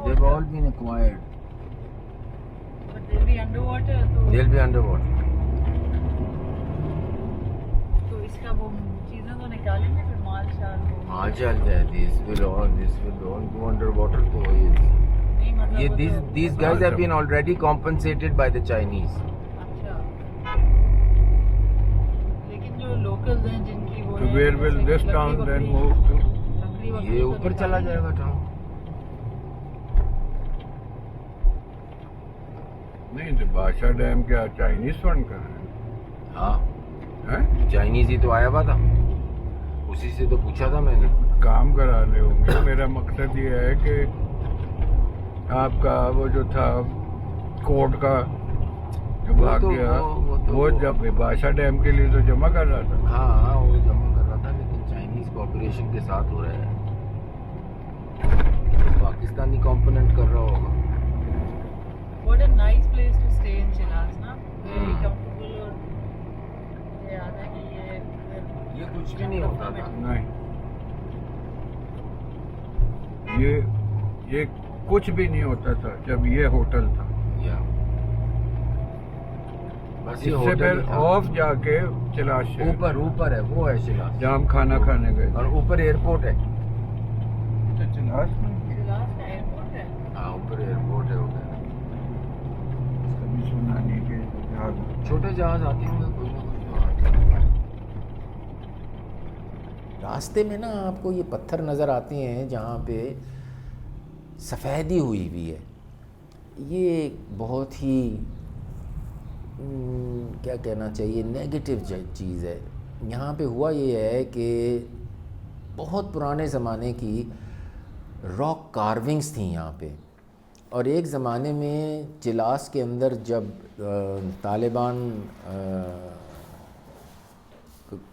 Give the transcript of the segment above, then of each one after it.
They've all been acquired. But they'll be underwater. They'll be underwater. तो इसका वो चीज़ें तो निकालेंगे फिर माल शाल वो। हाँ चल जाए. This will all go underwater. तो नहीं मतलब ये वो these guys have been already compensated by the Chinese. अच्छा. लेकिन जो locals हैं जिनकी वो So where will this town then move to? ये ऊपर चला जाएगा टाउन. नहीं तो बादशाह डैम क्या चाइनीज फंड कर रहे हाँ हैं? चाइनीज ही तो आया हुआ था. उसी से तो पूछा था मैंने. काम करा रहे होंगे. मेरा मकसद ये है कि आपका वो जो था कोर्ट का जो भाग गया वो जब बादशाह डैम के लिए तो जमा कर रहा था. हाँ वो जमा कर रहा था लेकिन चाइनीज कोऑपरेशन के साथ हो रहा है. पाकिस्तानी कंपोनेंट कर रहा होगा. What a nice place to stay in Chilas ना. Very comfortable और ये याद है कि ये कुछ भी नहीं होता था. नहीं ये कुछ भी नहीं होता था जब ये होटल था. या बस ये इससे होटल फिर ही था. ऑफ जाके चिलास से ऊपर है वो है शिलास. जहाँ हम खाना खाने गए. और ऊपर एयरपोर्ट है. चिलास में Chilas का एयरपोर्ट है. हाँ ऊपर एयरपोर्ट है उधर. कभी सुना नहीं कि जहाज छोटे जहाज आते होंगे कोई ना कोई तो आते हैं. रास्ते में ना आपको ये पत्थर नज़र आते हैं जहाँ पे सफ़ेदी हुई हुई है. ये बहुत ही क्या कहना चाहिए नेगेटिव चीज़ है. यहाँ पे हुआ ये है कि बहुत पुराने ज़माने की रॉक कार्विंग्स थी यहाँ पे. और एक ज़माने में चिलास के अंदर जब तालिबान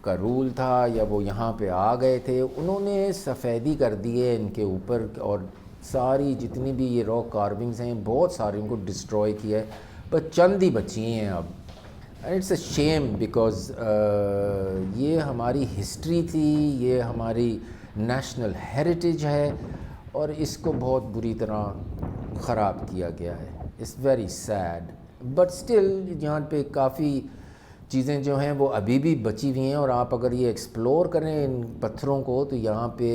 का रूल था या वो यहाँ पे आ गए थे, उन्होंने सफ़ेदी कर दिए इनके ऊपर और सारी जितनी भी ये रॉक कार्विंग्स हैं बहुत सारी उनको डिस्ट्रॉय किया है. बस चंद ही बची हैं अब. And it's a shame because ये हमारी हिस्ट्री थी, ये हमारी नेशनल हेरिटेज है और इसको बहुत बुरी तरह ख़राब किया गया है. It's very sad but still यहाँ पे काफ़ी चीज़ें जो हैं वो अभी भी बची हुई हैं. और आप अगर ये एक्सप्लोर करें इन पत्थरों को तो यहाँ पे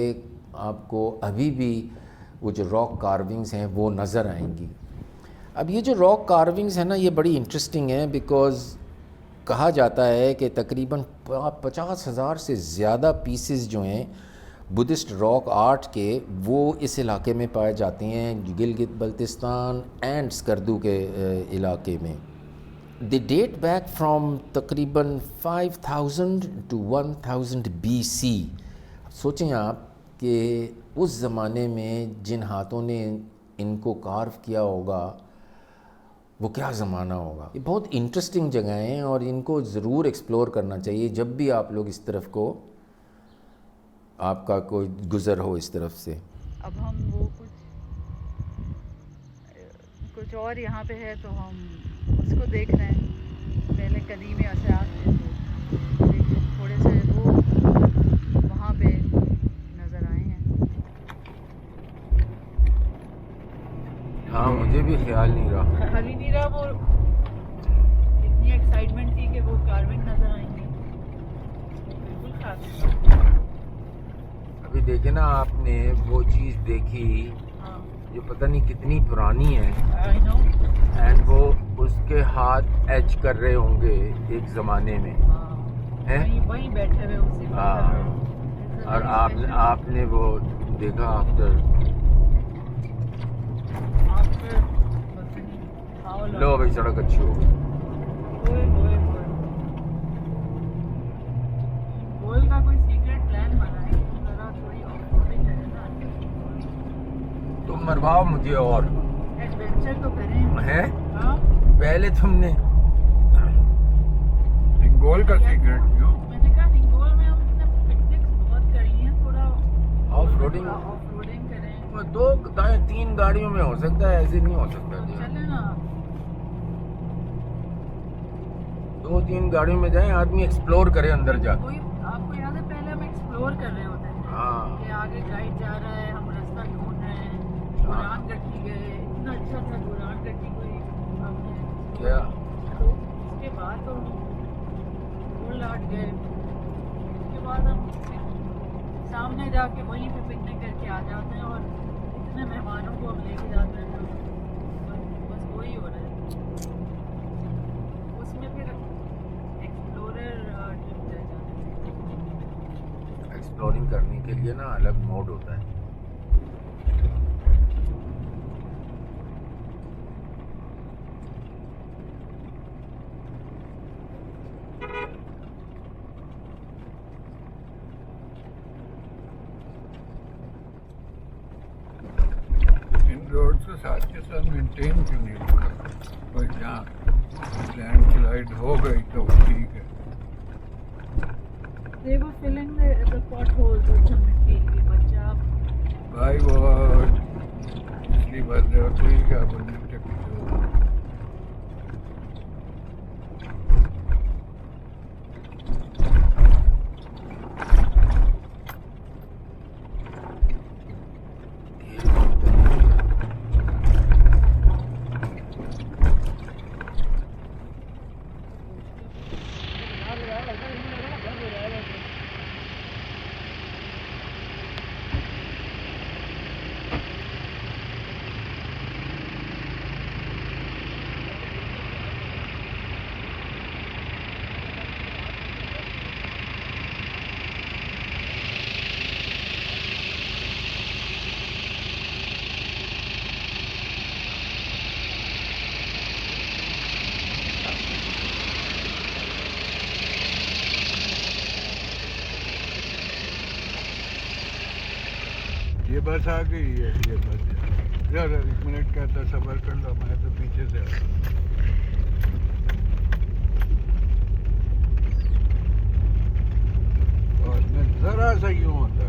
आपको अभी भी वो जो रॉक कार्विंग्स हैं वो नज़र आएंगी. अब ये जो रॉक कार्विंग्स हैं ना ये बड़ी इंटरेस्टिंग हैं बिकॉज़ कहा जाता है कि तकरीबन 50,000 से ज़्यादा पीसेस जो हैं बुद्धिस्ट रॉक आर्ट के वो इस इलाके में पाए जाते हैं, गिलगित बल्तिस्तान एंड स्कर्दू के इलाके में. दे डेट बैक फ्रॉम तकरीबन 5000 to 1000 BC. सोचें आप कि उस ज़माने में जिन हाथों ने इनको कार्व किया होगा वो क्या ज़माना होगा. ये बहुत इंटरेस्टिंग जगह हैं और इनको ज़रूर एक्सप्लोर करना चाहिए जब भी आप लोग इस तरफ को आपका कोई गुज़र हो इस तरफ से. अब हम वो कुछ और यहाँ पे है तो हम उसको देख रहे हैं. पहले कदीम असरात थे तो थोड़े से वो वहाँ पे नज़र आए हैं. हाँ मुझे भी ख्याल नहीं रहा. खाली नहीं रहा वो इतनी एक्साइटमेंट थी कि वो कार्विंग नज़र आएंगे. बिल्कुल खास. अभी देखे ना आपने वो चीज़ देखी हाँ. जो पता नहीं कितनी पुरानी है. I know. एंड वो उसके हाथ एच कर रहे होंगे एक ज़माने में हैं. वहीं बैठे हुए उसी. हाँ और आपने वो देखा आफ्टर. लो भाई सड़क अच्छी हो गई. गोल का कोई सीक्रेट प्लान बना है कि जरा थोड़ी ऑफरोडिंग करें ना. तुम मरवाओ मुझे और एडवेंचर तो करें. हैं. हाँ. पहले तुमने गोल का सीक्रेट क्यों? मैंने कहा हिंगोल में हमने पिकनिक्स बहुत करी हैं. थोड़ा ऑफरोडिंग करें. 2-3 गाड़ियों में हो सकता है, ऐसे नहीं हो सकता. चले ना. 2-3 गाड़ियों में जाएं, आदमी एक्सप्लोर करे अंदर जा. कोई आपको याद है पहले हम एक्सप्लोर कर रहे होते हैं हाँ कि आगे गाइड जा रहा है, हम रास्ता ढूंढ रहे हैं. हाँ. कुरान रखी गए गए। उसके बाद हम सामने जाके वहीं पे पिकनिक करके आ जाते हैं और इतने मेहमानों को हम लेके जाते हैं तो बस वही हो रहा है। उसमें फिर एक्सप्लोरर ट्रिप रह जाते हैं। एक्सप्लोरिंग करने के लिए ना अलग मोड होता है। इन रोड को साथ के साथ मेंटेन क्यों नहीं रखा? कोई जहाँ लैंडस्लाइड हो गई तो ठीक है। They were filling the potholes with some मिट्टी की बच्चा। भाई वो पिछली बार जो ठीक है वो नहीं टकी तो ये बस आ गई है। ये बस यार 1 मिनट का था सफर कर लो, मैं तो पीछे से आ। और मैं जरा सा यूं होता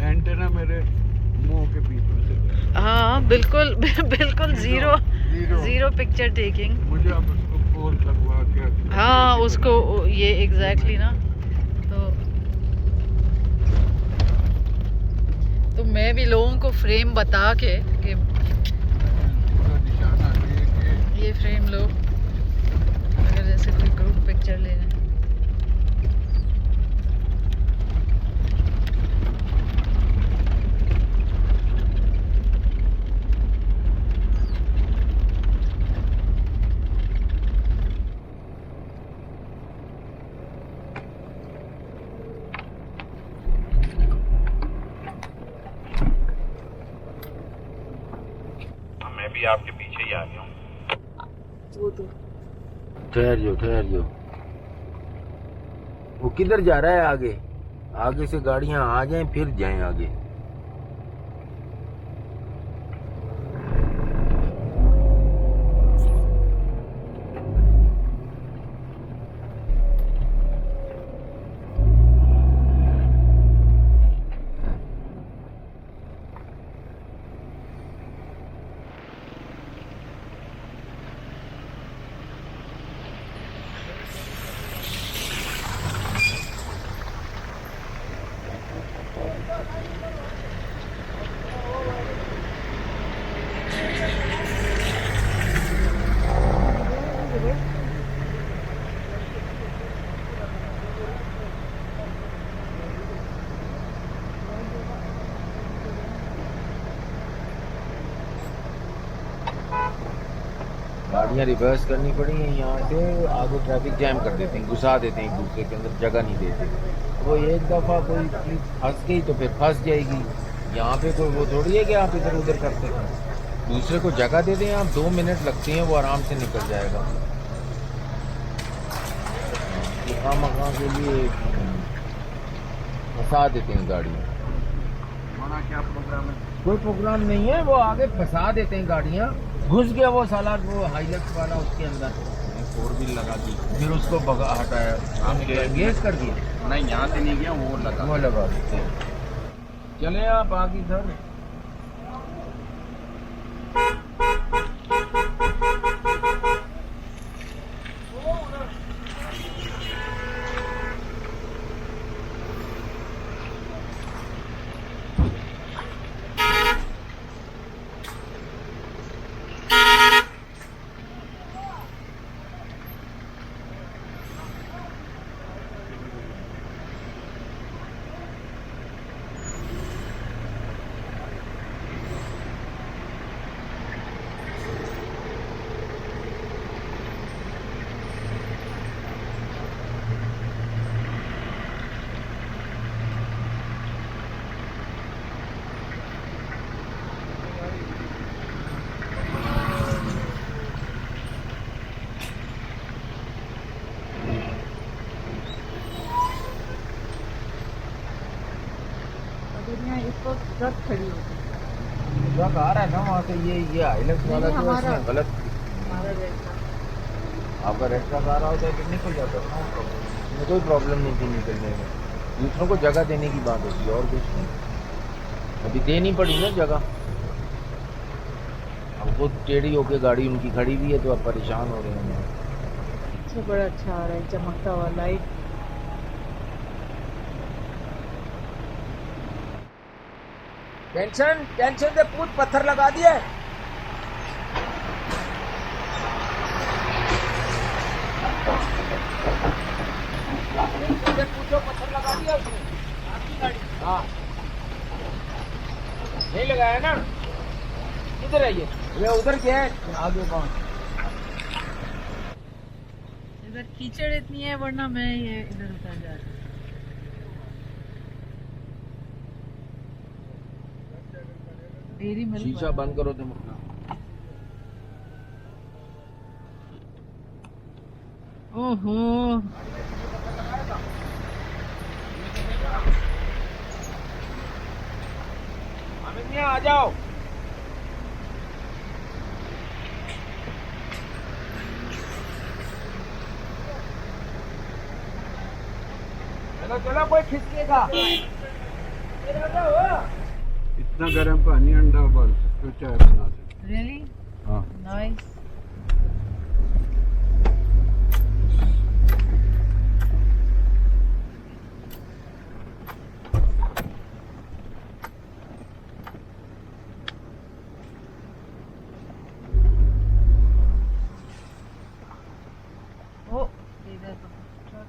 एंटेना मेरे मुंह के पीछे से। हाँ बिल्कुल बिल्कुल जीरो जीरो पिक्चर टेकिंग। मुझे अब उसको पोल लगवा के हाँ उसको ये एग्जैक्टली ना तो मैं भी लोगों को फ्रेम बता के कि निशाना ये फ्रेम लो अगर जैसे कोई ग्रुप पिक्चर लेना है। मैं भी आपके पीछे ही आ गया हूँ। वो तो ठहर जाओ। वो किधर जा रहा है? आगे आगे से गाड़ियां आ जाएं फिर जाएं आगे। गाड़ियाँ रिवर्स करनी पड़ी हैं यहाँ से, आगे ट्रैफिक जैम कर देते हैं, घुसा देते हैं एक दूसरे के अंदर, जगह नहीं देते। वो एक दफ़ा कोई चीज़ फंस गई तो फिर फंस जाएगी। यहाँ पे कोई वो थोड़ी है कि आप इधर उधर करते हैं, दूसरे को जगह दे दें आप, 2 मिनट लगते हैं, वो आराम से निकल जाएगा। मकान के लिए फंसा देते हैं गाड़ियाँ। क्या प्रोग्राम है? कोई प्रोग्राम नहीं है, वो आगे फंसा देते हैं गाड़ियाँ। घुस गया वो साला, वो हाईलक्स वाला उसके अंदर 4 व्हील लगा दी, फिर उसको भगा हटाया, एंगेज कर दिया। नहीं यहाँ से नहीं गया, वो लगा देते हैं। चले आप आगे इधर। ट्रक खड़ी होती है। ट्रक आ रहा है ना वहाँ से, ये हाइलक्स वाला नहीं, जो है हमारा- इसने गलत, हमारा रेड था। आपका रेड ट्रक आ रहा होता है कि निकल जाता है, नो प्रॉब्लम, इसमें कोई प्रॉब्लम नहीं थी निकलने में। दूसरों को जगह देने की बात होती है और कुछ नहीं। अभी देनी पड़ी ना जगह, अब खुद टेढ़ी होके गाड़ी उनकी खड़ी हुई है तो अब परेशान हो रहे हैं। अच्छा, बड़ा अच्छा आ रहा है चमकता हुआ लाइट। टेंशन से पूछ पत्थर लगा दिया। पूछो पत्थर लगा दिया उसने, आपकी गाड़ी? हाँ, नहीं लगाया ना। किधर है ये उधर क्या है आगे कौन? इधर कीचड़ इतनी है, वरना मैं ये इधर उतर जा रही। डेयरी मिल्क शीशा वाला। बंद करो तुम अपना। ओहो, अमिनिया आ जाओ। चलो चलो, कोई खिसकेगा। इतना गर्म पानी अंडा उबाल सकते हो, चाय बना सकते रियली हो। हाँ, नाइस। ओ, इधर तो ट्रक।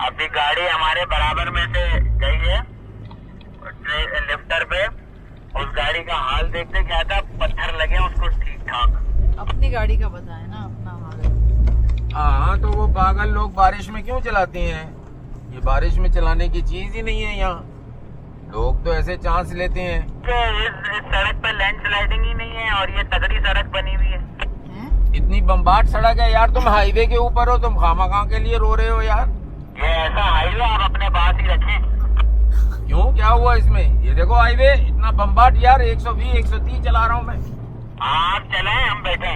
अभी गाड़ी हमारे बराबर में से गई है लिफ्टर पे। उस गाड़ी का हाल देखते क्या था, पत्थर लगे हैं उसको ठीक ठाक। अपनी गाड़ी का बताए ना, अपना हाल। हाँ, तो वो पागल लोग बारिश में क्यों चलाते हैं? ये बारिश में चलाने की चीज ही नहीं है यहाँ। लोग तो ऐसे चांस लेते हैं। इस सड़क पे लैंडस्लाइडिंग ही नहीं है और ये तगड़ी सड़क बनी हुई है। इतनी बम्बाट सड़क है यार, तुम हाईवे के ऊपर हो, तुम खामखा के लिए रो रहे हो यार। ये ऐसा हाईवे आप अपने पास ही रखें। क्यों, क्या हुआ इसमें? ये देखो हाईवे इतना बम्बाट यार, 120 130 चला रहा हूँ मैं। आप चलें, हम बैठे।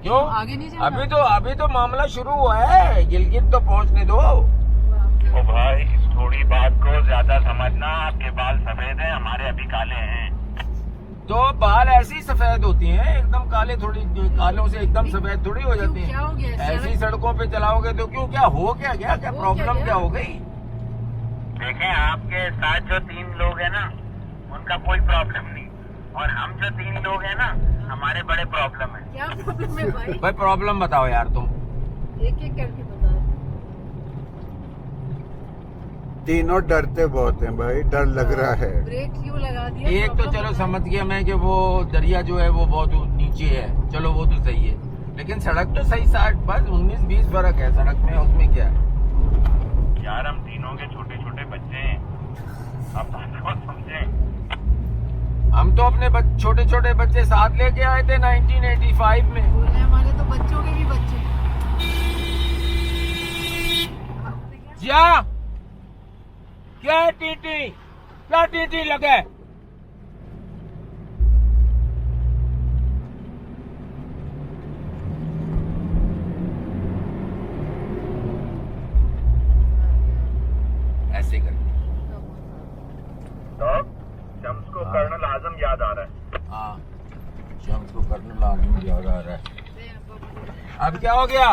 क्यों? आगे नहीं जाना? अभी तो मामला शुरू हुआ है, गिलगित तो पहुँचने दो। ओ भाई, इस थोड़ी बात को ज्यादा समझना। आपके बाल सफेद हैं, हमारे अभी काले हैं। तो बाल ऐसे ही सफेद होती हैं, एकदम काले थोड़ी, कालों से एकदम सफेद थोड़ी हो जाती क्या हो गया? हैं। ऐसी सड़कों पे चलाओगे तो क्यों, क्या हो क्या गया, क्या हो प्रॉब्लम क्या क्या हो गई? देखें, आपके साथ जो 3 लोग हैं ना, उनका कोई प्रॉब्लम नहीं, और हम जो 3 लोग हैं ना, हमारे बड़े प्रॉब्लम है। क्या प्रॉब्लम है भाई? भाई प्रॉब्लम बताओ यार तुम। एक एक करके बताओ। तीनों डरते बहुत हैं भाई, डर लग रहा है। ब्रेक क्यों लगा दिया? एक तो प्रॉब्लम चलो बताओ। समझ गया मैं कि वो दरिया जो है वो बहुत नीचे है, चलो वो तो सही है, लेकिन सड़क तो सही 60 बस 19-20 फर्क है सड़क में, उसमें क्या है यार? हम तीनों के छोटे छोटे बच्चे हैं, आप बात को समझे। हम तो अपने छोटे छोटे बच्चे साथ लेके आए थे 1985 में। बोल रहे हैं, हमारे तो बच्चों के भी बच्चे हैं। जा क्या टीटी, क्या टीटी लगे? ऐसे करके तो शम्स को कर्नल आजम याद आ रहा है। हाँ, शम्स को कर्नल आजम याद आ रहा है। अब क्या हो गया?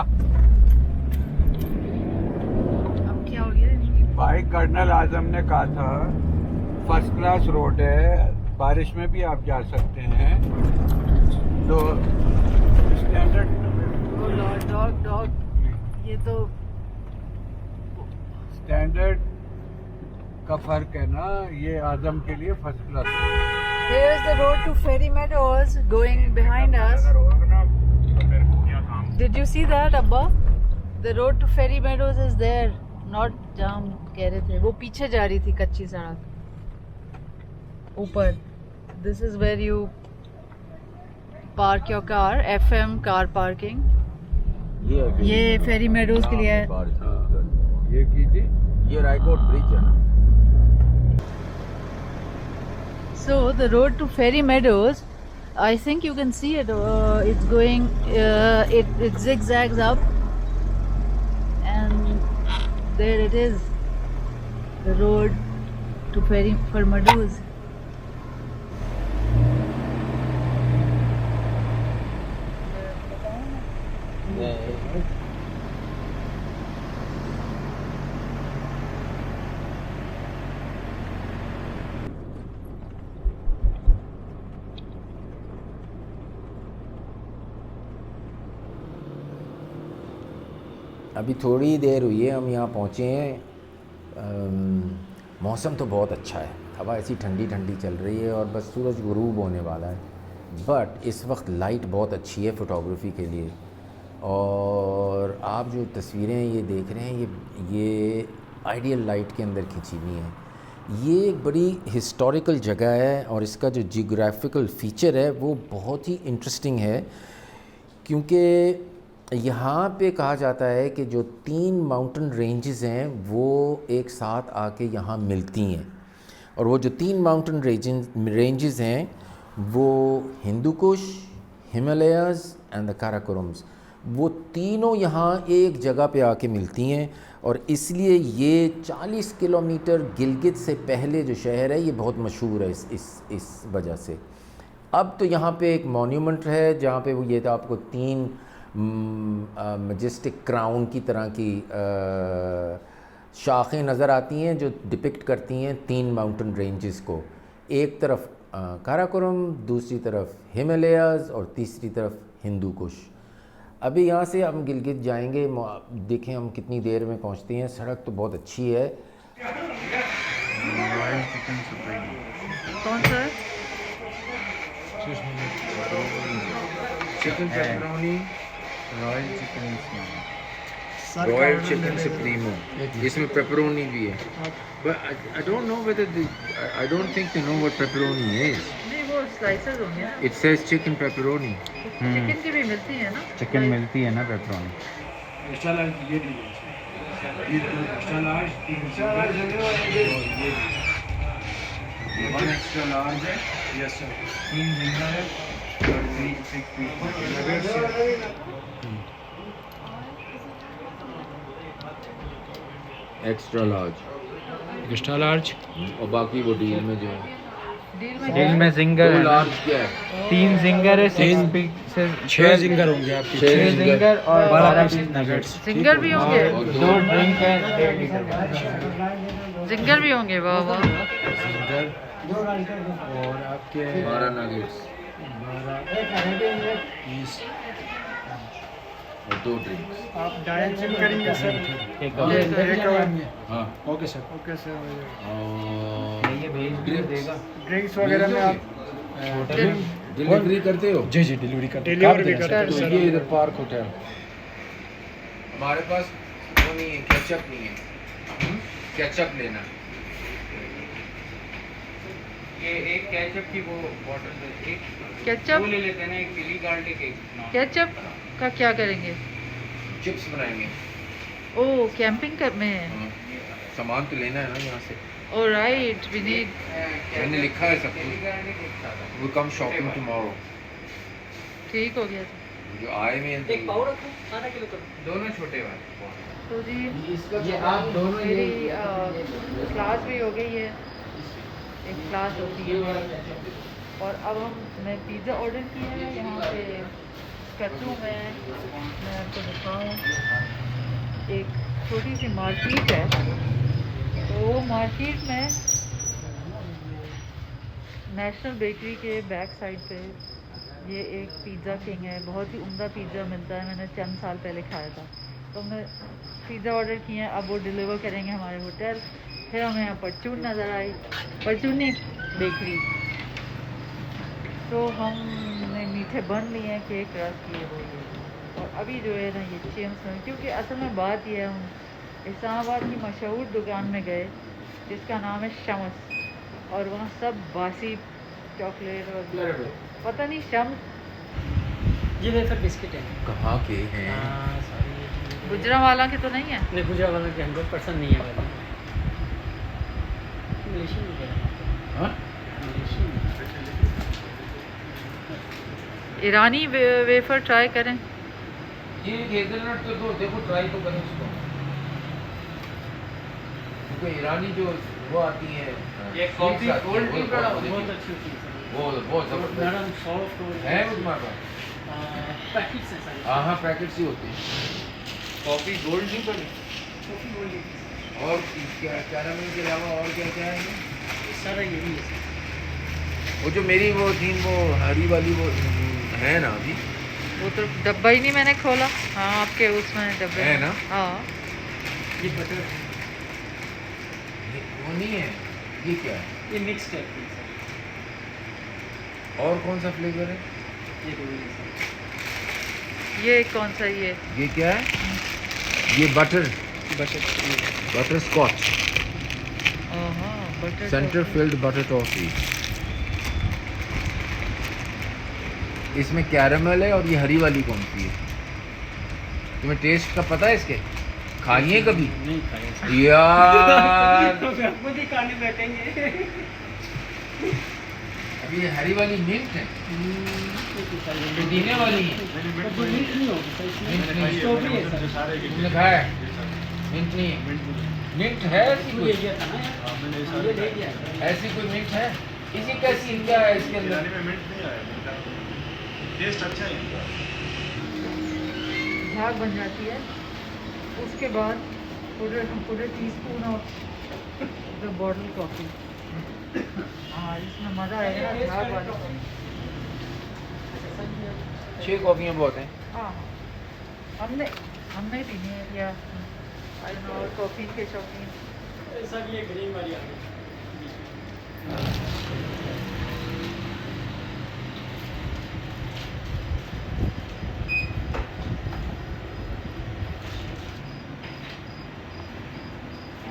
अब क्या हो गया? भाई कर्नल आजम ने कहा था फर्स्ट क्लास रोड है, बारिश में भी आप जा सकते हैं। तो स्टैंडर्ड डॉग डॉग, ये तो स्टैंडर्ड का फर्क है ना, ये आजम के लिए first class. Here's the road to Ferry Meadows going behind us. Did you see that, Abba? The road to Ferry Meadows is there, not जहाँ हम कह रहे थे। वो पीछे जा रही थी कच्ची सड़क ऊपर। This is where you park your car, FM car parking. ये Ferry Meadows के लिए है। ये कीजिए, ये रायकोट ब्रिज है ना। So the road to Ferry Meadows, I think you can see it. It's going. It zigzags up, and there it is. The road to Ferry Meadows. अभी थोड़ी देर हुई है हम यहाँ पहुँचे हैं। मौसम तो बहुत अच्छा है, हवा ऐसी ठंडी ठंडी चल रही है और बस सूरज गुरूब होने वाला है। बट इस वक्त लाइट बहुत अच्छी है फ़ोटोग्राफ़ी के लिए। और आप जो तस्वीरें ये देख रहे हैं, ये आइडियल लाइट के अंदर खींची हुई हैं। ये एक बड़ी हिस्टोरिकल जगह है और इसका जो जियोग्राफिकल फ़ीचर है वो बहुत ही इंटरेस्टिंग है, क्योंकि यहाँ पे कहा जाता है कि जो 3 माउंटेन रेंजेस हैं वो एक साथ आके यहाँ मिलती हैं। और वो जो 3 माउंटेन रेंजेस हैं वो Hindu Kush, Himalayas and the काराकोरम्स, वो तीनों यहाँ एक जगह पे आके मिलती हैं। और इसलिए ये 40 किलोमीटर गिलगित से पहले जो शहर है ये बहुत मशहूर है इस वजह से। अब तो यहाँ पे एक मॉन्यूमेंट है जहाँ पे वो ये तो आपको 3 मजेस्टिक क्राउन की तरह की शाखें नज़र आती हैं जो डिपिक्ट करती हैं 3 माउंटेन रेंजेस को। एक तरफ काराकोरम, दूसरी तरफ हिमालयाज़ और तीसरी तरफ हिंदू कुश। अभी यहाँ से हम गिलगित जाएंगे, देखें हम कितनी देर में पहुँचते हैं। सड़क तो बहुत अच्छी है। कौन सा है? Chicken pepperoni, royal chicken supremo, इसमें पेपरोनी भी है। But I don't know whether I don't think they know what pepperoni is. नहीं, वो स्लाइसेस होंगे ना। It says chicken pepperoni. Chicken की भी मिलती है ना? चिकन मिलती है ना pepperoni. Extra large, extra large. और बाकी वो डील में जो है, डील में जिंगर दो है, लार्ज क्या है? 3 जिंगर है, 6 पीसेस, 6 जिंगर होंगे आपके। 6 जिंगर और 12 पीस नगेट्स। जिंगर भी होंगे? और 2 ड्रिंक है, 1.5 लीटर। जिंगर भी होंगे? वाह वाह। जिंगर और आपके 12 नगेट्स 20 और 2 ड्रिंक्स। आप डायरेक्ट जिम करेंगे सर? एक हाँ ओके सर। Okay sir. और ये भेज भी देगा। ड्रिंक्स वगैरह में आप डिलीवरी करते हो? जी डिलीवरी करते हैं। डिलीवरी भी करते हैं तो सर। ये इधर पार्क होटल। हमारे पास वो नहीं है, केचप नहीं है। केचप लेना। ये एक केचप की वो बॉटल दे, एक केचप? वो ले लेते हैं ना, एक चिली गार्लिक, एक केचप का क्या करेंगे? चिप्स बनाएंगे। ओ कैंपिंग कर में है। सामान तो लेना है ना यहाँ से। Alright, we need. मैंने लिखा है सब कुछ। We come shopping tomorrow. ठीक हो गया जो आए में एक पाव रखो, आधा किलो करो। दोनों छोटे वाले। तो जी ये आप दोनों मेरी क्लास भी हो गई है, एक क्लास होती है। और अब मैं पिज़्ज़ा ऑर्डर किया है यहाँ पे कद्दू में। मैं आपको दिखाऊँ, एक छोटी सी मार्केट है, तो वो मार्केट में नेशनल बेकरी के बैक साइड पे ये एक पिज़्ज़ा किंग है। बहुत ही उम्दा पिज़्ज़ा मिलता है, मैंने चंद साल पहले खाया था। तो हमने पिज़्ज़ा ऑर्डर किए हैं, अब वो डिलीवर करेंगे हमारे होटल। फिर हमें यहाँ परचून नज़र आई, परचूनी बेकरी। तो हमने मीठे बन लिए हैं, केक रस लिए वो ये। और अभी जो है ना ये चिम्स में, क्योंकि असल में बात ये है, हम इस्लामाबाद की मशहूर दुकान में गए जिसका नाम है शम्स, और वहाँ सब बासी चॉकलेट और पता नहीं शम्स ये वेफर बिस्किट है। कहाँ के हैं? हाँ सॉरी, गुजरावाला के तो नहीं है। नहीं गुजरा वाला के 100% नहीं है वाला। इंग्लिश नहीं है। हाँ? ईरानी वेफर ट्राई करें। ये हेज़लनट तो दो, देखो ट्राई तो करें उसको। क्योंकि ईरानी जो वो आती है ये कॉफी कोल्ड टी का वो बहुत अच्छी होती है। बहुत जबरदस्त नरम सॉफ्ट है वो तुम्हारे पास। पैकेट्स है सारे। हाँ पैकेट्स ही होते हैं। कॉफी गोल्ड नहीं पड़ी। कॉफी गोल्ड और क्या कैरामल के अलावा और क्या क्या है? सारा यही है। वो जो मेरी वो थी वो हरी वाली वो है ना अभी? वो तो डब्बा ही नहीं मैंने खोला। हाँ आपके उसमें डब्बे है ना? हाँ ये बटर वो नहीं है। ये क्या है? ये मिक्स टाइप की है। और कौन सा फ्लेवर है? ये गोल्ड है। ये कौन सा ये क्या है? ये butter butterscotch butter centre filled butter toffee. इसमें कैरामल है और ये हरी वाली कौन सी है? तुम्हें टेस्ट का पता है इसके? खाइए कभी? नहीं खाए। यार खुद ही खाने बैठेंगे। अभी ये हरी वाली मिंट है, पुदीने वाली है। मिंट नहीं होगी सर, इसमें मिंट नहीं है। स्ट्रॉबेरी है सर। तुमने खाया है? मिंट नहीं है। मिंट है ऐसी ये कोई? गया था ना यार, ये ले गया। ऐसी कोई मिंट है? इसी का सीन क्या है इसके अंदर? टेस्ट अच्छा है इनका। झाग बन जाती है। उसके बाद पूरे teaspoon of the bottle coffee. हाँ इसमें मज़ा आएगा ना, झाग वाली। 6 कॉफियाँ बहुत हैं। हाँ हमने पीनी है या और कॉफ़ी के शौकीन। सर ये ग्रीन वाली आ गई।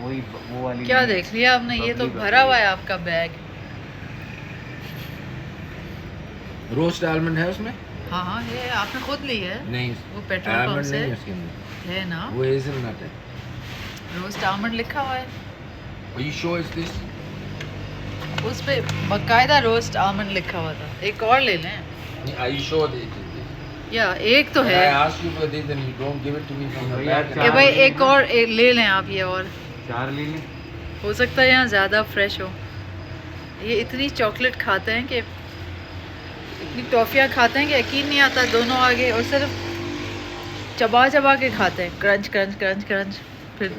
वही वो वाली। क्या देख लिया आपने? ये तो भरा हुआ है आपका बैग। रोस्ट आलमंड है उसमें? हाँ हाँ ये आपने खुद ली है। नहीं, वो पेट्रोल पंप आलमंड से नहीं है उसके अंदर, है ना। वो हेज़लनट है। रोस्ट आलमंड लिखा हुआ है Are you sure it's this? उस पे, बकायदा रोस्ट आलमंड लिखा हुआ था। एक और ले लें Are you sure that it is this? या एक तो When है। I ask you for this, then you don't give it to me from the भैया, back. ये भाई एक और ले लें आप ये, और 4 ले लें। हो सकता है यहाँ ज़्यादा फ्रेश हो। ये इतनी चॉकलेट खाते हैं कि, इतनी टॉफ़ियाँ खाते हैं कि यकीन नहीं आता। दोनों आगे और सिर्फ चबा चबा के खाते हैं, क्रंच क्रंच क्रंच क्रंच। फिर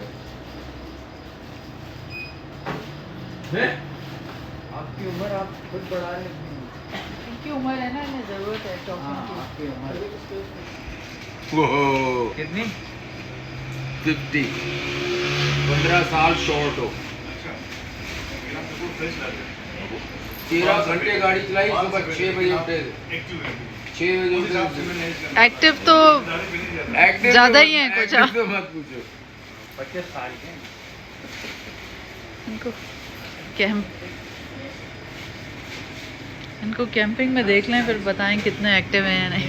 आपकी उम्र आप खुद बढ़ा रहे हैं। इनकी उम्र है ना, इन्हें ज़रूरत है टॉफ़ियों की। आपकी उम्र Whoa, कितनी? 50. 15 साल शॉर्ट हो। अच्छा, मेरा बिल्कुल फ्रेश लग रहा है। 13 घंटे गाड़ी चलाई, सुबह 6 बजे उठे। एक्टिव है। 6 बजे उस हिसाब से उठे। मैंने इसका एक्टिव तो ज़्यादा भी नहीं ज़्यादा। Active ज़्यादा तो- ही हैं कुछ। active तो मत पूछो। 25 साल के हैं। इनको कैंपिंग में देख लें, फिर बताएं कितने एक्टिव हैं या नहीं।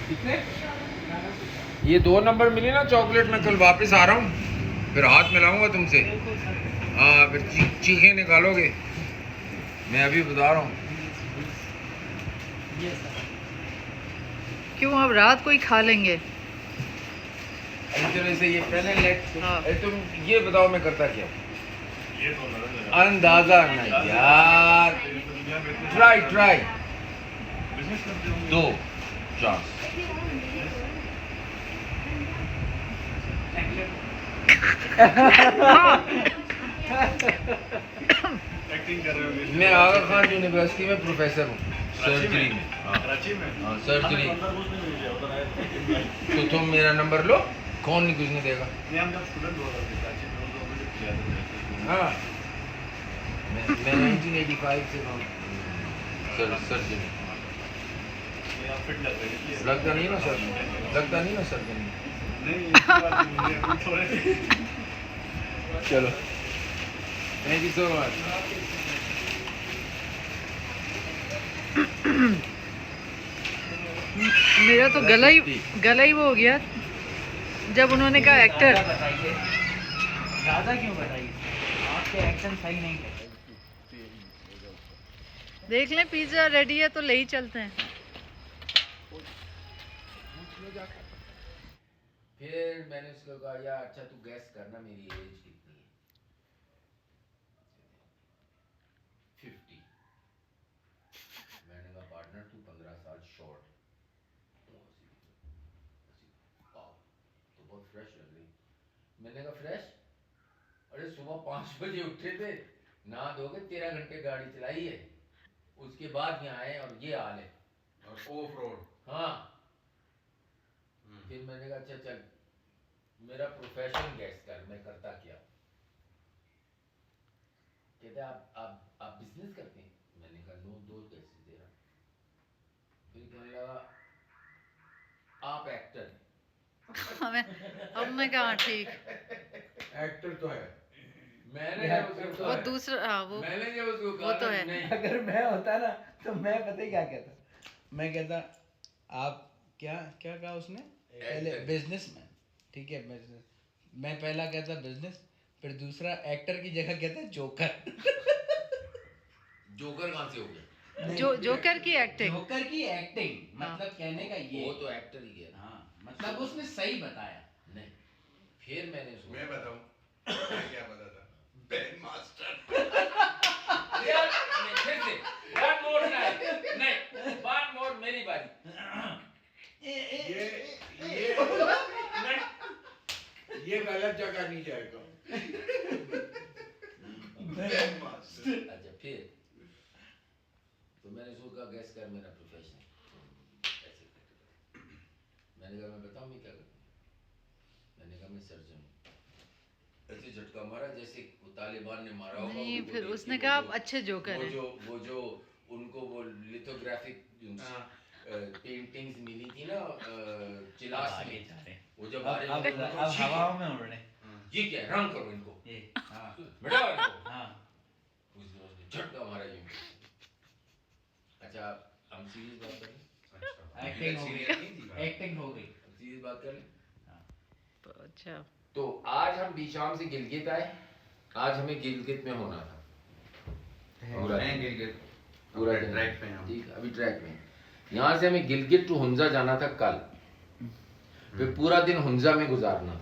कितने? ये 2 नंबर मिली ना चॉकलेट, मैं कल वापस आ रहा हूँ। फिर हाथ मिलाऊंगा तुमसे। हाँ, फिर चीखें निकालोगे। मैं अभी बता रहा हूँ। क्यों अब रात को ही खा लेंगे? इस तरह से ये पहले हाँ। तुम ये बताओ मैं करता क्या? ये तो लगा अंदाजा नहीं यार। ट्राई बिजनेस करते होंगे। 2 चांस। एक्टिंग कर रहे होंगे। मैं आगा खान यूनिवर्सिटी में प्रोफेसर हूँ, सर्जरी में। हाँ कराची में। हाँ, सर्जरी। अंदर कुछ नहीं मिल गया उधर आए। तो तुम मेरा नंबर लो, कौन नहीं कुछ नहीं देगा। नहीं, हम जब स्टूडेंट हुआ करते कराची में तो विजिट किया था। हाँ, मैं 1985 से हूँ सर्जरी। ये आप फिट लग रहे हैं इसलिए। लगता नहीं ना सर्जन, लगता नहीं ना सर्जन। नहीं, इसकी बात नहीं मुझे अभी थोड़े। चलो, थैंक यू सो मच। मेरा तो गला ही वो हो गया जब उन्होंने कहा एक्टर। ज़्यादा क्यों बताइए? आपके एक्शन सही नहीं है। देख लें पिज्ज़ा रेडी है तो ले ही चलते हैं। फिर मैंने उसको कहा यार अच्छा तू गैस करना मेरी एज कितनी है। 50। मैंने कहा पार्टनर तू 15 साल शॉर्ट। तो बहुत फ्रेश लग रही। मैंने कहा फ्रेश? अरे सुबह 5 बजे उठे थे, नहा धोके 13 घंटे गाड़ी चलाई है, उसके बाद यहाँ आए और ये हाल है। और ऑफ रोड। हाँ। फिर मैंने कहा अच्छा चल मेरा प्रोफेशन गैस कर, मैं करता क्या। कहते आप बिजनेस करते हैं? मैंने कहा नो, 2 कैसे दे रहा। फिर कहने लगा आप एक्टर हैं। हमने कहा ठीक। एक्टर तो है। मैंने जब उसको वो दूसरा हाँ वो मैंने जब उसको वो कहा तो ना, है। नहीं अगर मैं होता ना तो मैं पता ही क्या कहता? मैं कहता आप क्या क्या कहा उसने? पहले बिजनेसमैन, ठीक है बिजनेस। मैं पहला कहता बिजनेस, फिर दूसरा एक्टर की जगह कहता जोकर। जोकर कहाँ से हो गया? जोकर की एक्टिंग। जोकर की एक्टिंग मतलब कहने का ये। वो तो एक्टर ही है। हाँ, मतलब उसने सही बताया। नहीं, फिर मैंने उसको मैं बताऊं क्या पता था? Bag master. यार नहीं, फिर से वन मोर नहीं, वन मोर मेरी बारी। ये गलत जगह नहीं जाएगा। Bag master. अच्छा फिर तो मैंने उसको कहा गैस कर मेरा प्रोफेशन ऐसे करके। मैंने कहा मैं बताऊं मैं क्या करता हूं। मैंने कहा मैं सर्जन हूं। ऐसे झटका मारा जैसे तालिबान ने मारा होगा। नहीं उनको फिर देख उसने के कहा वो आप अच्छे जोकर हैं। वो जो उनको वो लिथोग्राफिक पेंटिंग्स मिली थी ना चिलास में, वो जब अब हवाओं में उड़ रहे हैं। ये क्या है? रंग करो इनको, ये हाँ बेटा इनको। हाँ उसने झटका मारा यूं। अच्छा हम सीरियस बात करें। एक्टिंग हो गई, एक्टिंग हो गई। सीरियस बात करें। अच्छा तो आज हम बीशाम से गिलगित आए। आज हमें गिलगित में होना था पूरा दिन ट्रैक पे हैं हम। ठीक, अभी ट्रैक में। यहाँ से हमें गिलगित टू हुंजा जाना था कल। फिर पूरा दिन हुंजा में गुजारना था।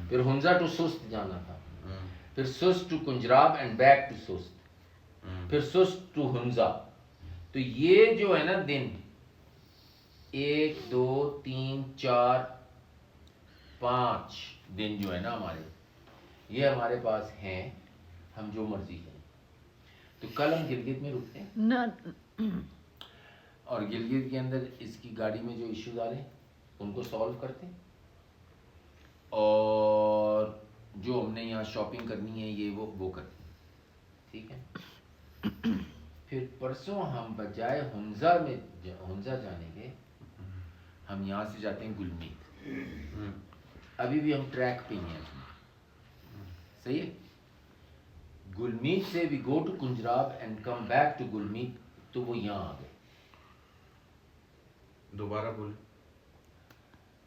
फिर हुंजा टू सुस्त जाना था। फिर सुस्त to Khunjerab and back to सुस्त। फिर सुस्त टू हुंजा। तो ये जो है ना दिन 1 2 3 4 5 दिन जो है ना हमारे, ये हमारे पास हैं। हम जो मर्जी करें। तो कल हम गिलगित में रुकते हैं ना और गिलगित के अंदर इसकी गाड़ी में जो इश्यूज आ रहे हैं उनको सॉल्व करते हैं और जो हमने यहाँ शॉपिंग करनी है ये वो करते हैं। ठीक है। फिर परसों हम बजाय हुंजा जाने के हम यहाँ से जाते हैं गुलमीत। अभी भी हम ट्रैक पे ही हैं। सही है। गुलमीत से we go to Khunjerab and come back to Gulmit. तो वो यहाँ आ गए। दोबारा बोले।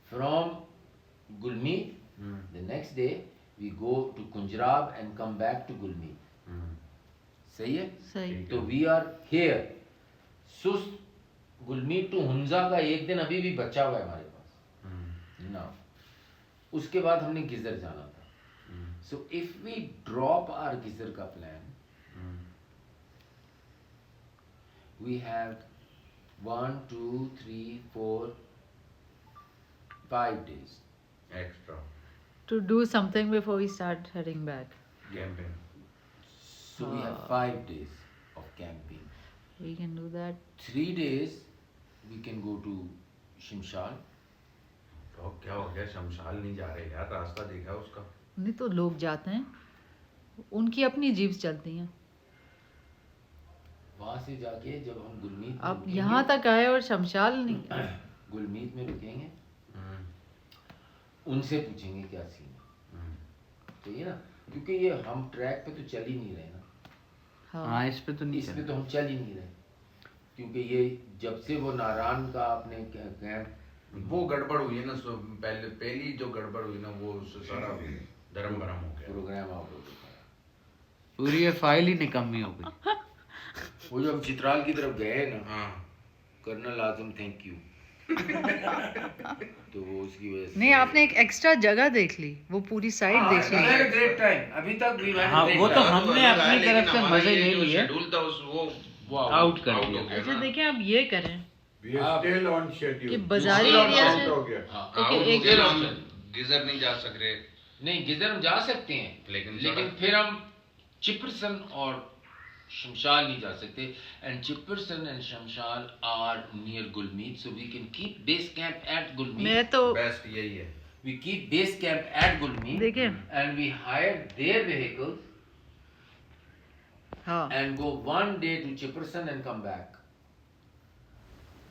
From Gulmit the next day we go to Khunjerab and come back to Gulmit. सही है? सही। तो वी आर हियर। सुस्त गुलमीत टू हुंजा का एक दिन अभी भी बचा हुआ है हमारे पास ना। उसके बाद हमने गिजर जाना था। So if we drop our Ghizer का plan, we have 1 2 3 4 5 days extra To do something before we start heading back. Camping. so we have 5 days of camping. We can do that. 3 days we can go to Shimshal. तो क्या हो गया, शमशाल नहीं जा रहे यार, रास्ता देखा उसका। नहीं तो लोग जाते हैं, उनकी अपनी जीप्स चलती हैं। वहां से जाके जब हम गुलमीत में आप रुकेंगे, यहाँ तक आए और शमशाल नहीं। गुलमीत में रुकेंगे, उनसे पूछेंगे क्या सीन है। तो ये ना, क्योंकि ये हम ट्रैक पे तो चल ही नहीं रहे ना। हाँ, इस पे तो नहीं इस पे तो हम चल ही नहीं रहे, क्योंकि ये जब से वो नारायण का आपने कैंप, वो गड़बड़ हुई है ना, पहली जो गड़बड़ हुई ना, वो उससे सारा धर्म भरम हो गया। प्रोग्राम आप लोग पूरी ये फाइल ही निकम्मी हो गई। वो जो हम चित्राल की तरफ गए ना, हाँ, कर्नल आजम थैंक यू। तो वो उसकी वजह से नहीं, आपने एक एक्स्ट्रा जगह देख ली, वो पूरी साइड देख ली। ग्रेट टाइम अभी तक भी हाँ, वो तो हमने अपनी तरफ से मजे ले लिए, शेड्यूल था वो आउट कर दिया। अच्छा देखिए, आप ये करें We are still on schedule. कि बाजारी एरिया से हो गया। ओके, एक गिजर नहीं जा सक रहे, नहीं, गिदर हम जा सकते हैं, लेकिन फिर हम चिपरसन और शमशाल नहीं जा सकते। And Chipursan and Shimshal are near Gulmit, so we can keep base camp at Gulmit. मैं तो बेस्ट यही है। We keep base camp at Gulmit देखिए, and we hire their vehicles हाँ, and go 1 day to Chipursan and come back.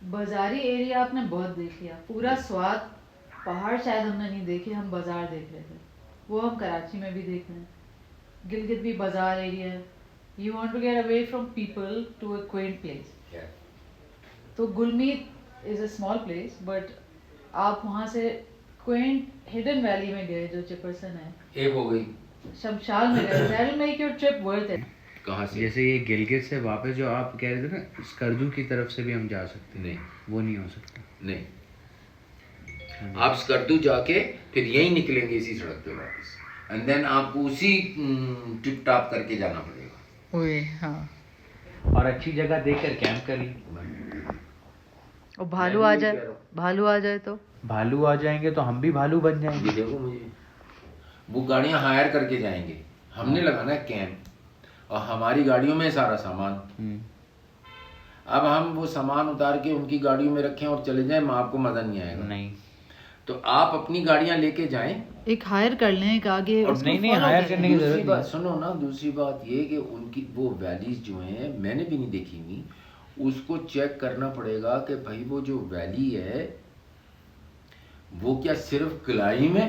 बाजारी एरिया आपने बहुत देख लिया, पूरा स्वाद पहाड़ शायद हमने नहीं देखे, हम बाजार देख रहे थे, वो हम कराची में भी देख रहे हैं। गिलगित भी बाजार एरिया है। You want to get away from people to a quaint place. तो Gulmit is a small place, but आप वहाँ से क्वेंट हिडन वैली में गए जो चिपरसन है, एक हो गई। शमशाल में गए, that will make your trip worth it. कहाँ से? जैसे ये गिलगित से वापस जो आप कह रहे थे ना, स्कर्दू की तरफ से भी हम जा सकते हैं। नहीं, वो नहीं हो सकता। नहीं, आप स्कर्दू जाके फिर यहीं निकलेंगे इसी सड़क पे वापस, एंड देन आपको उसी टिप टॉप करके जाना पड़ेगा। ओए हाँ, और अच्छी जगह देखकर कैंप करिए। और भालू आ जाए, भालू आ जाए तो भालू आ जाएंगे तो हम भी भालू बन जाएंगे। ये देखो, मुझे वो गाड़ियां हायर करके जाएंगे, हमने लगाना है कैंप और हमारी गाड़ियों में सारा सामान। अब हम वो सामान उतार के उनकी गाड़ियों में रखें और चले जाएं, आपको मजा नहीं आएगा। नहीं, तो आप अपनी गाड़ियां लेके जाएं। एक हायर कर लें, एक आगे और उसको नहीं follow हायर करें। करने की दूसरी जरूरत बात नहीं। सुनो ना, दूसरी बात ये कि उनकी वो वैलीज जो हैं मैंने भी नहीं देखी हुई, उसको चेक करना पड़ेगा कि भाई वो जो वैली है वो क्या सिर्फ क्लाइम है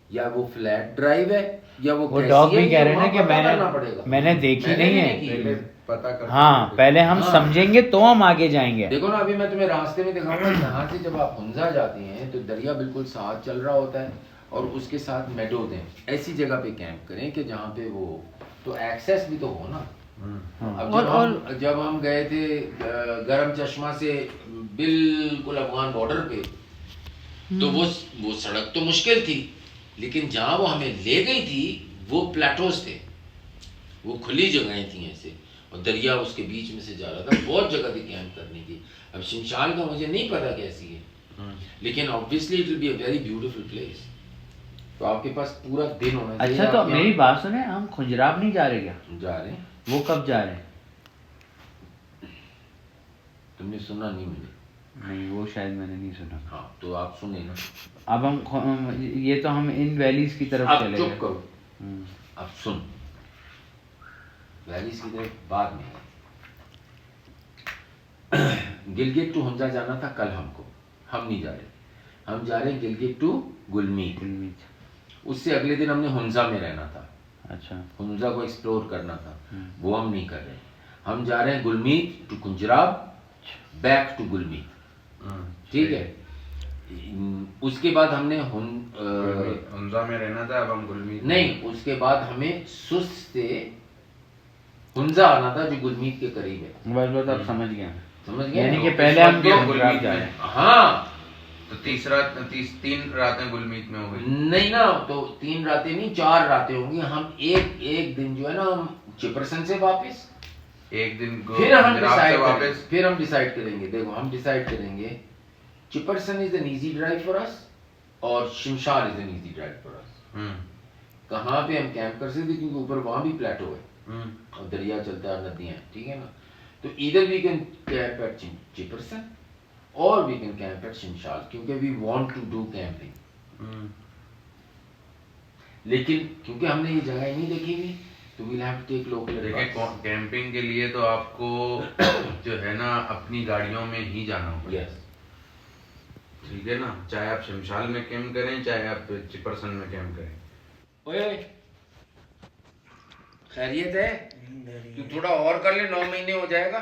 या वो फ्लैट ड्राइव है या वो कैसी डॉग है, भी कह रहे हैं ना वहाँ कि पता करना पड़ेगा। मैंने देखी मैंने नहीं भी है। देखी पहले पता कर। हाँ, पहले हम हाँ। समझेंगे तो हम आगे जाएंगे। देखो ना, अभी मैं तुम्हें रास्ते में दिखाऊंगा, यहाँ से जब आप हुंजा जाते हैं तो दरिया बिल्कुल साथ चल रहा होता है और उसके साथ मेडोज हैं। ऐसी जगह पे कैंप करें कि जहाँ पे वो तो एक्सेस भी तो हो ना। अब जब हम गए थे गरम चश्मा से बिल्कुल अफगान बॉर्डर पे, तो वो सड़क तो मुश्किल थी, लेकिन जहाँ वो हमें ले गई थी वो प्लेटोज थे, वो खुली जगहें थी ऐसे, और दरिया उसके बीच में से जा रहा था। बहुत जगह थी कैंप करने की। अब शमशाल का मुझे नहीं पता कैसी है, लेकिन obviously it will be a very beautiful place. तो आपके पास पूरा दिन होना चाहिए। अच्छा, तो आप मेरी बात सुने, हम खुजराब नहीं जा रहे क्या? जा रहे हैं। वो कब जा रहे हैं? तुमने सुना नहीं मुझे? नहीं, वो शायद मैंने नहीं सुना। हाँ, तो आप सुने ना। अब ये तो हम इन वैलीज की तरफ आप चले चुप गए। करो, अब सुन। वैलीज की तरफ बाद में गिलगित टू हुंजा जाना था कल हमको, हम नहीं जा रहे, हम जा रहे हैं गिलगित टू गुलमीत। उससे अगले दिन हमने हुंजा में रहना था। अच्छा, हुंजा को एक्सप्लोर करना था, वो हम नहीं कर रहे। हम जा रहे हैं गुलमीत टू कुंजराब, बैक टू गुलमीत। ठीक है, उसके बाद हमने हुंजा में रहना था, अब हम गुलमीत। नहीं, उसके बाद हमें सुस्त से हुंजा आना था जो गुलमीत के करीब है। बस अब समझ गया। समझ गए? यानी कि पहले हम गुलमीत जाए। में। हाँ, तो 3 रातें गुलमीत में हो गई। नहीं ना, तो 3 रातें नहीं, 4 रातें होंगी। हम एक दिन जो है ना, हम चिपरसन से वापस, एक दिन फिर हम गुजरात से डिसाइड वापस। फिर हम डिसाइड करेंगे। देखो, हम डिसाइड करेंगे Chipursan is an easy drive for us और Shimshal is an easy drive for us. कहाँ पे हम कैंप कर सकते, क्योंकि ऊपर वहां भी प्लेटो है और दरिया चलता है, नदियां, ठीक है ना। तो इधर we can camp at Chipursan और we can camp at Shimshal, क्योंकि we want to do camping. लेकिन क्योंकि हमने ये जगह नहीं देखी हुई, तो we'll have to take local. देखिए, कैंपिंग के लिए तो आपको जो है ना अपनी गाड़ियों में ही जाना होगा। यस, ठीक है ना, चाहे आप शिमशाल में कैंप करें, चाहे आप चिपरसन में कैंप करें। ओए खैरियत है? तू थोड़ा और कर ले, 9 महीने हो जाएगा।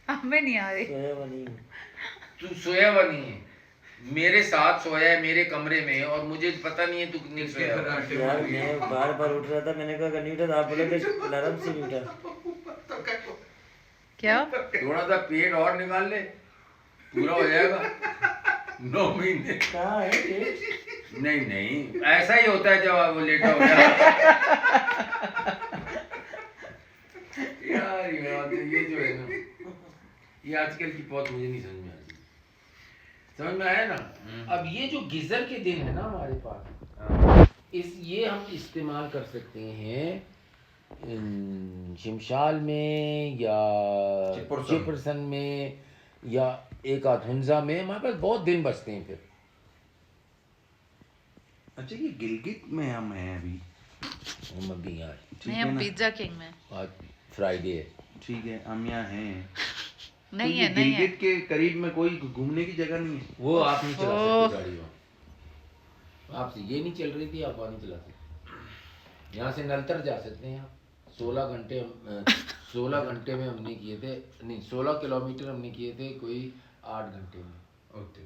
हमें नहीं आ रही। तू सोया हुआ नहीं है, मेरे साथ सोया है मेरे कमरे में, और मुझे पता नहीं है तू कितनी सोया हुआ है। यार मैं बार बार उठ रहा था, मैंने कहा नहीं उठा, आप बोले थे अलार्म से नहीं उठा। क्या? थोड़ा सा पेट और निकाल ले, पूरा हो जाएगा 9 महीने। कहाँ है ये? नहीं नहीं, ऐसा ही होता है जब आप लेटा हो जाए। यार ये जो है ना, ये आजकल की बहुत मुझे नहीं समझ में आती। समझ में आया ना? अब ये जो गीजर के दिन है ना हमारे पास, ये हम इस्तेमाल कर सकते हैं शिमशाल में या चिपरसन में या एक आध हुंजा में। हमारे पास बहुत दिन बचते हैं फिर। अच्छा, ये गिलगित में हम हैं अभी? हम अभी यहाँ नहीं, हम पिज्जा किंग में। आज फ्राइडे है। ठीक है, हम यहाँ हैं। नहीं तो है, ये नहीं है। गिलगित के करीब में कोई घूमने की जगह नहीं है? वो आप नहीं चला सकते गाड़ी वहाँ। आपसे ये नहीं चल रही थी, आप वहाँ नहीं चला सकते। यहाँ से नलतर जा सकते हैं आप। 16 घंटे में हमने किए थे, नहीं 16 किलोमीटर हमने किए थे कोई 8 घंटे में। ओके।